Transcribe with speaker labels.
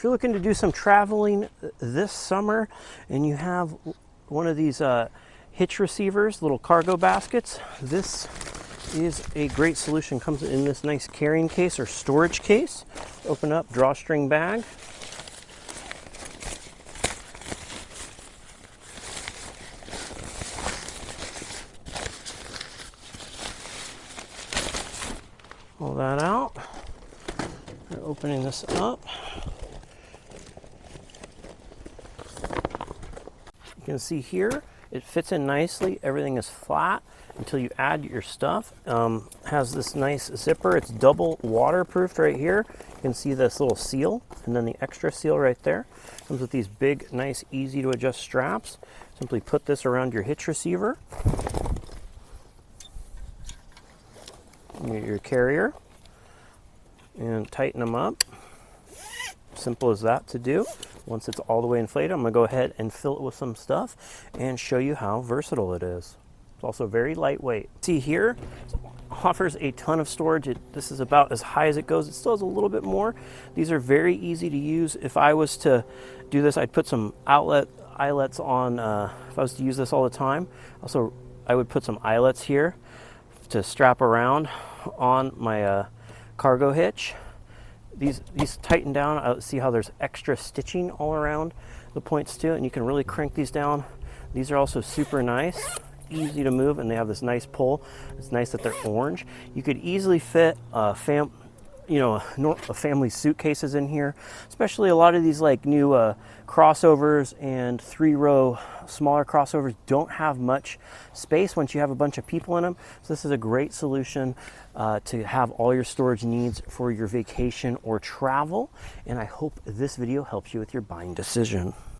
Speaker 1: If you're looking to do some traveling this summer and you have one of these Hitch receivers, little cargo baskets, this is a great solution. Comes in this nice carrying case or storage case. Open up, drawstring bag. Pull that out. And opening this up. You can see here, it fits in nicely. Everything is flat until you add your stuff. Has this nice zipper. It's double waterproofed right here. You can see this little seal and then the extra seal right there. Comes with these big, nice, easy to adjust straps. Simply put this around your hitch receiver. Your carrier and tighten them up. Simple as that to do. Once it's all the way inflated, I'm going to go ahead and fill it with some stuff and show you how versatile it is. It's also very lightweight. See here, it offers a ton of storage. This is about as high as it goes. It still has a little bit more. These are very easy to use. If I was to do this, I'd put some eyelets on, if I was to use this all the time. Also, I would put some eyelets here to strap around on my cargo hitch. These tighten down. See how there's extra stitching all around the points too, and you can really crank these down. These are also super nice, easy to move, and they have this nice pull. It's nice that they're orange. You could easily fit family suitcases in here, especially a lot of these like new crossovers and 3-row smaller crossovers don't have much space once you have a bunch of people in them. So this is a great solution to have all your storage needs for your vacation or travel. And I hope this video helps you with your buying decision.